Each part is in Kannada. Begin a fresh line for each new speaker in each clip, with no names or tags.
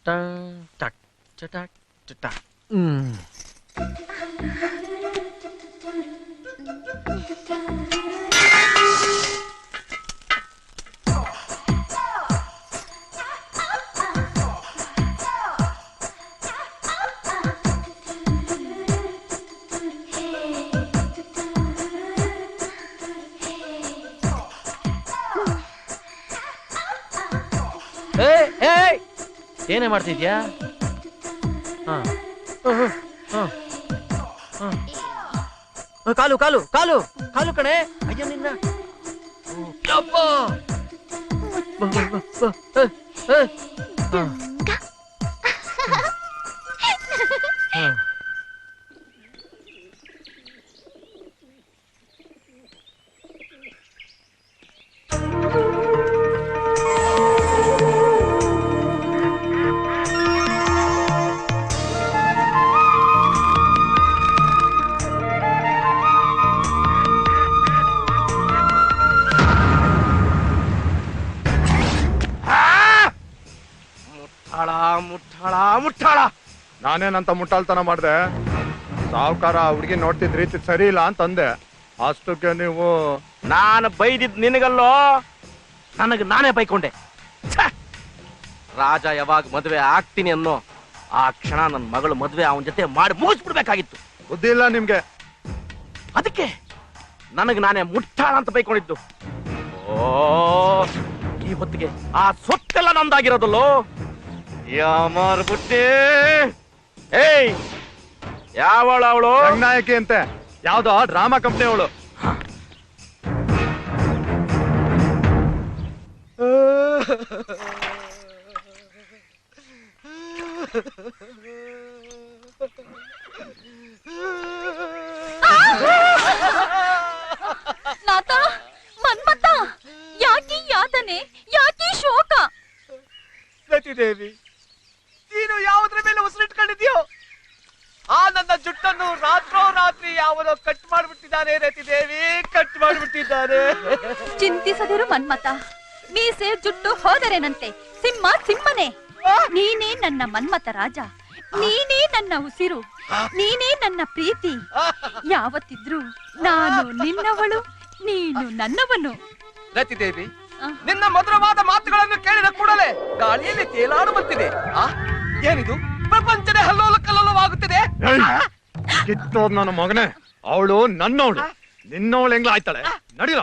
ಟಕ್ ಚಟಕ್ ಚಟಕ್. ಏನೇ ಮಾಡ್ತಿದ್ಯಾ? ಕಾಲು ಕಾಲು ಕಾಲು ಕಾಲು ಕಣೆ. ಅಯ್ಯೋ ನಿನ್ನ
ಮುಟ್ಟಾಳ. ನಾನೇನಂತ ಮುಟ್ಟಾಳ್ತನ ಮಾಡ್ದೆ? ಸಾವುಕಾರ ಹುಡುಗಿ ನೋಡ್ತಿದ್ ರೀತಿ ಸರಿ ಇಲ್ಲ ಅಂತಂದೆ. ಅಷ್ಟಕ್ಕೆ ನೀವು
ನಾನು ಬೈದಿದ್ ನಿನಗಲ್ಲೋ, ನನಗೆ ನಾನೇ ಬೈಕೊಂಡೆ. ರಾಜ ಯಾವಾಗ ಮದುವೆ ಆಗ್ತೀನಿ ಅನ್ನೋ ಆ ಕ್ಷಣ ನನ್ನ ಮಗಳು ಮದುವೆ ಅವನ ಜೊತೆ ಮಾಡಿ ಮುಗಿಸ್ಬಿಡ್ಬೇಕಾಗಿತ್ತು.
ಬುದ್ಧಿ ಇಲ್ಲ ನಿಮ್ಗೆ.
ಅದಕ್ಕೆ ನನಗೆ ನಾನೇ ಮುಟ್ಟಾಳ ಅಂತ ಬೈಕೊಂಡಿದ್ದು. ಓ ಈ ಹೊತ್ತಿಗೆ ಆ ಸೊತ್ತೆಲ್ಲ ನಂದಾಗಿರೋದಲ್ಲೋ. ಯಾಮಾರ್ಬಿಟ್ಟೆ. ಏಯ್ ಯಾವಳ ಅವಳು?
ನಾಯಕಿ ಅಂತೆ, ಯಾವ್ದೋ ಡ್ರಾಮಾ ಕಂಪ್ನಿ ಅವಳು.
ನಾಥ, ಮನ್ಮಥ, ಯಾಕೀ ಯಾತನೆ, ಯಾಕೀ ಶೋಕ?
ರತಿದೇವಿ, ನೀನು ಯಾವುದ್ರ ಮೇಲೆ ಉಸಿರಿಟ್ಕೊಂಡಿದ್ಯೋ ಆ ನನ್ನ ಜುಟ್ಟನ್ನು ರಾತ್ರಿ ಯಾವನೋ ಕಟ್ ಮಾಡ್ಬಿಟ್ಟಿದ್ದಾನೆ. ರತಿದೇವಿ, ಕಟ್ ಮಾಡ್ಬಿಟ್ಟಿದ್ದಾನೆ.
ಚಿಂತಿಸದಿರು ಮನ್ಮಥ, ಮೀಸೆ ಜುಟ್ಟು ಹೋದರೇನಂತೆ, ಸಿಂಹ ಸಿಂಹನೇ. ನೀನೇ ನನ್ನ ಮನ್ಮಥ ರಾಜ, ನೀನೇ ನನ್ನ ಉಸಿರು, ನೀನೇ ನನ್ನ ಪ್ರೀತಿ. ಯಾವತ್ತಿದ್ರು ನಾನು ನಿನ್ನವಳು, ನೀನು ನನ್ನವನು.
ರತಿದೇವಿ, ನಿನ್ನ ಮಧುರವಾದ ಮಾತುಗಳನ್ನು ಕೇಳಿದ ಕೂಡಲೇ ಗಾಳಿಯಲ್ಲಿ ತೇಲಾಡುವಂತಿದೆ. ಏನಿದು? ಪ್ರಪಂಚದ ಹಲ್ಲೋಲ ಕಲ್ಲೋಲವಾಗುತ್ತಿದೆ.
ಕಿತ್ತೋದ್ ನನ್ನ ಮಗನೇ, ಅವಳು ನನ್ನವಳು, ನಿನ್ನವಳು ಹೆಂಗ್ಲ ಆಯ್ತಾಳೆ? ನಡಿಲ.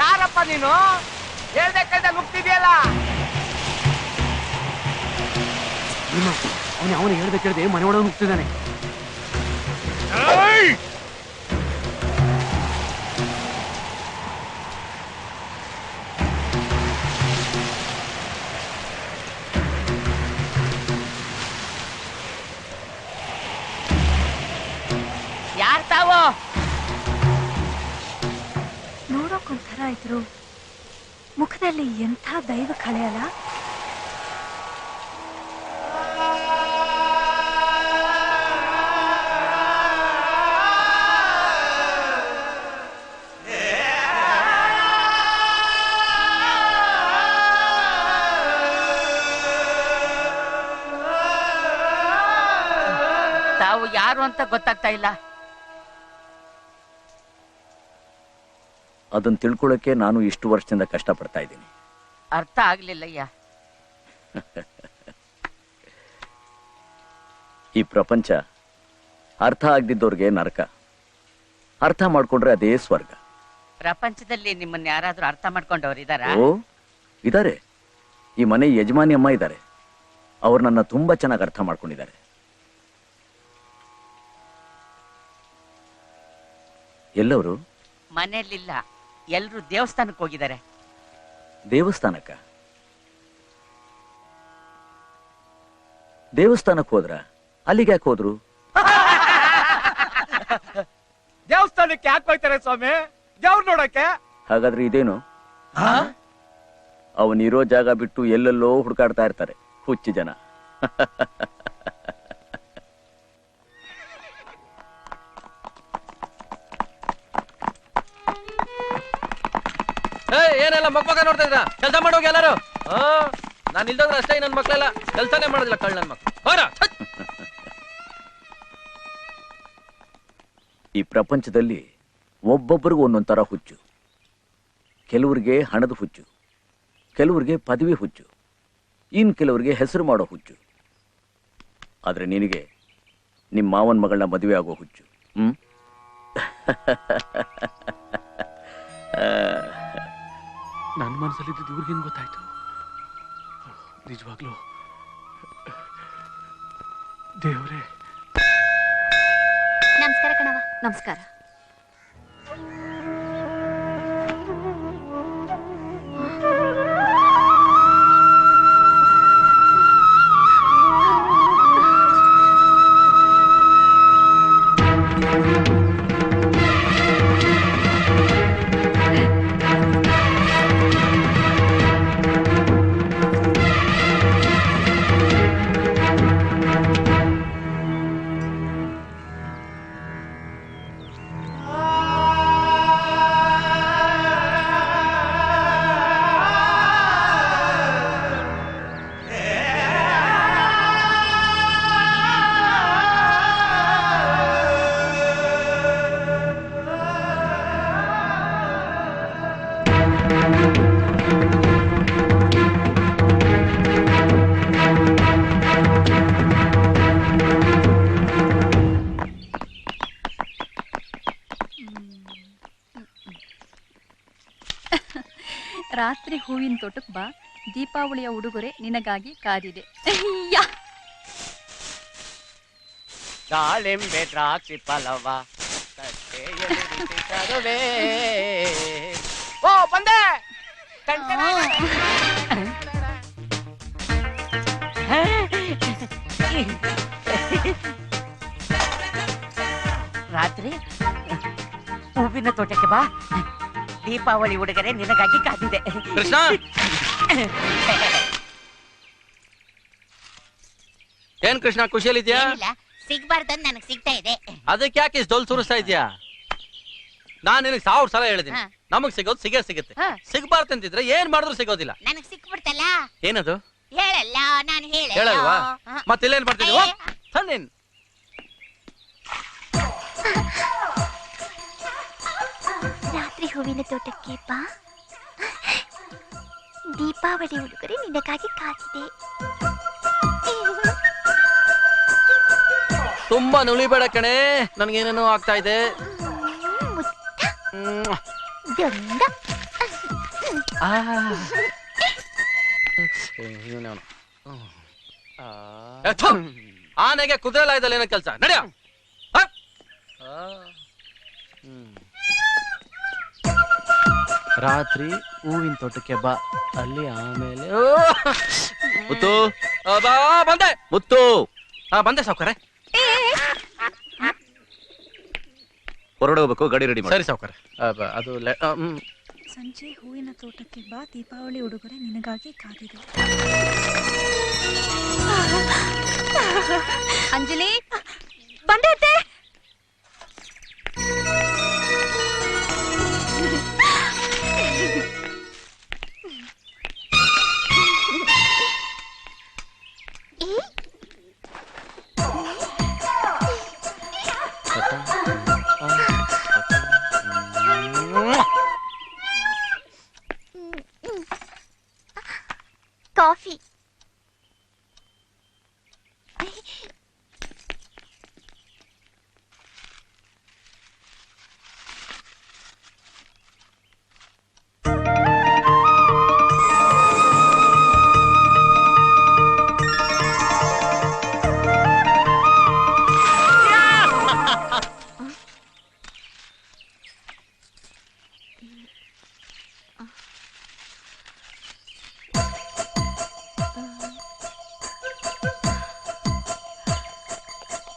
ಯಾರಪ್ಪ ನೀನು? ಹೇಳ್ಬೇಕಂತ ನುಗ್ತಿದ್ಯಲ್ಲ. ಅವನು ಹೇಳ್ಬೇಕೇಳ್ದೆ ಮನೆ ಒಳಗೆ ನುಗ್ತಿದ್ದಾನೆ. ಯಾರ್ ತಾವು?
ನೋಡೋಕೊಂಥರ ಇದ್ರು, ಮುಖದಲ್ಲಿ ಎಂಥ ದೈವ ಕಳೆ ಅಲ್ಲ.
ತಾವು ಯಾರು ಅಂತ ಗೊತ್ತಾಗ್ತಾ ಇಲ್ಲ.
ಅದನ್ನ ತಿಳ್ಕೊಳ್ಳೋಕೆ ನಾನು ಇಷ್ಟು ವರ್ಷದಿಂದ ಕಷ್ಟಪಡ್ತಾ ಇದ್ದೀನಿ.
ಅರ್ಥ ಆಗ್ಲಿಲ್ಲಯ್ಯ.
ಈ ಪ್ರಪಂಚ ಅರ್ಥ ಆಗದಿದ್ದವ್ರಿಗೆ ನರಕ, ಅರ್ಥ ಮಾಡ್ಕೊಂಡ್ರೆ ಅದೇ ಸ್ವರ್ಗ.
ಪ್ರಪಂಚದಲ್ಲಿ ನಿಮ್ಮನ್ನ ಯಾರಾದ್ರೂ ಅರ್ಥ ಮಾಡ್ಕೊಂಡವ್ರು ಇದಾರಾ?
ಓ, ಇದ್ದಾರೆ. ಈ ಮನೆ ಯಜಮಾನಿ ಅಮ್ಮ ಇದ್ದಾರೆ. ಅವ್ರು ನನ್ನ ತುಂಬಾ ಚೆನ್ನಾಗಿ ಅರ್ಥ ಮಾಡ್ಕೊಂಡಿದ್ದಾರೆ. ಎಲ್ಲವರು?
ಮನೆಯಲ್ಲಿಲ್ಲ, ಎಲ್ರು ದೇವಸ್ಥಾನಕ್ಕೆ ಹೋಗಿದ್ದಾರೆ.
ದೇವಸ್ಥಾನಕ್ಕ? ದೇವಸ್ಥಾನಕ್ಕೆ ಹೋದ್ರ? ಅಲ್ಲಿಗೆ ಯಾಕೆ ಹೋದ್ರು?
ದೇವಸ್ಥಾನಕ್ಕೆ ಯಾಕೆ ಹೋಗ್ತಾರೆ ಸ್ವಾಮಿ? ದೇವ್ರ ನೋಡಕ್ಕೆ.
ಹಾಗಾದ್ರೆ ಇದೇನು? ಅವನಿರೋ ಜಾಗ ಬಿಟ್ಟು ಎಲ್ಲೆಲ್ಲೋ ಹುಡುಕಾಡ್ತಾ ಇರ್ತಾರೆ ಹುಚ್ಚಿ ಜನ.
ಏನೆಲ್ಲ ಮಕ್ಕ ನೋಡ್ತಾ ಇದ್ರ? ಕೆಲಸ ಮಾಡೋಗಿ ಎಲ್ಲಾರು. ನಾನು ಇಲ್ದಂದ್ರೆ ಅಷ್ಟೇ, ನನ್ ಮಕ್ಳೆಲ್ಲ ಕೆಲಸನೇ ಮಾಡೋದಿಲ್ಲ ಕಳ್ ನನ್ ಮಕ್ಳು.
ಈ ಪ್ರಪಂಚದಲ್ಲಿ ಒಬ್ಬೊಬ್ಬರಿಗೂ ಒಂದೊಂದ್ ತರ ಹುಚ್ಚು. ಕೆಲವ್ರಿಗೆ ಹಣದ ಹುಚ್ಚು, ಕೆಲವ್ರಿಗೆ ಪದವಿ ಹುಚ್ಚು, ಇನ್ ಕೆಲವ್ರಿಗೆ ಹೆಸರು ಮಾಡೋ ಹುಚ್ಚು. ಆದ್ರೆ ನಿನಗೆ ನಿಮ್ಮ ಮಾವನ್ ಮಗಳನ್ನ ಮದುವೆ ಆಗೋ ಹುಚ್ಚು.
ನನ್ನ ಮನಸ್ಸಲ್ಲಿ ಇವ್ರಿಗೇನು ಗೊತ್ತಾಯ್ತು? ನಿಜವಾಗ್ಲೂ ದೇವ್ರೇ.
ನಮಸ್ಕಾರ ಕಣವ. ನಮಸ್ಕಾರ. ರಾತ್ರಿ ಹೂವಿನ ತೋಟಕ್ಕೆ ಬಾ, ದೀಪಾವಳಿಯ ಉಡುಗೊರೆ ನಿನಗಾಗಿ ಕಾದಿದೆ.
ದಾಳಿಂಬೆ ದ್ರಾಕ್ಷಿ ಫಲವ ಓ ಬಂದೆ.
ರಾತ್ರಿ ಹೂವಿನ ತೋಟಕ್ಕೆ ಬಾ, ದೀಪಾವಳಿ ಉಡುಗೊರೆ ನಿನಗಾಗಿ ಕಾದಿದೆ.
ಕೃಷ್ಣ, ಏನ್ ಕೃಷ್ಣ ಖುಷಿಯಲ್ಲಿದ್ಯಾ?
ಸಿಗ್ಬಾರ್ದು ನನಗ್ ಸಿಗ್ತಾ ಇದೆ.
ಅದಕ್ಕೆ ಯಾಕೆ ಇಷ್ಟು ಡೊಲ್ ಸುರಿಸ್ತಾ ಇದ್ಯಾ? ನಾನ್ ನಿನಗೆ 1000 ಸಲ ಹೇಳಿದೀನಿ, ನಮಗ್ ಸಿಗೋದು ಸಿಗುತ್ತೆ. ಸಿಗ್ಬಾರ್ದು ಅಂತಿದ್ರೆ ಏನ್ ಮಾಡಿದ್ರು ಸಿಗೋದಿಲ್ಲ.
ನನಗ್ ಸಿಕ್ಬಿಡ್ತಲ್ಲ.
ಏನದು?
ಹೇಳಲ್ಲ, ನಾನು
ಹೇಳಲ್ವಾ? ಮತ್ತಿಲ್ಲೇನ್ ಮಾಡ್ತಿದ್ವಿ? ಸಣ್ಣ
ರಾತ್ರಿ ಹೂವಿನ ತೋಟಕ್ಕೆ ಬಾ, ದೀಪಾವಳಿ ಉಡುಗೊರೆ ನಿನಗಾಗಿ ಕಾದಿದೆ.
ತುಂಬಾ ನುಲಿಬೇಡ ಕಣೆ, ನನ್ಗೇನೇನೋ ಆಗ್ತಾ ಇದೆ. ಆನೆಗೆ ಕುದುರೆ ಲಾಯದಲ್ಲಿ ಏನೋ ಕೆಲಸ ನಡೆಯ. ರಾತ್ರಿ ಹೂವಿನ ತೋಟಕ್ಕೆ ಬಾ, ಅಲ್ಲಿ ಆಮೇಲೆ ಮುತ್ತು ಬಂದೆ. ಮುತ್ತು ಬಂದೆ ಸಾವ್ಕಾರೆ.
ಹೊರಡೆ ಹೋಗ್ಬೇಕು, ಗಾಡಿ ರೆಡಿ ಮಾಡಿ.
ಸರಿ ಸಾವ್ಕಾರೆ. ಅದು
ಸಂಜೆ ಹೂವಿನ ತೋಟಕ್ಕೆ ಬಾ, ದೀಪಾವಳಿ ಉಡುಗೊರೆ ನಿನಗಾಗಿ ಕಾದಿದೆ. ಅಂಜಲಿ ಬಂದೆ.
ಕಾಫಿ.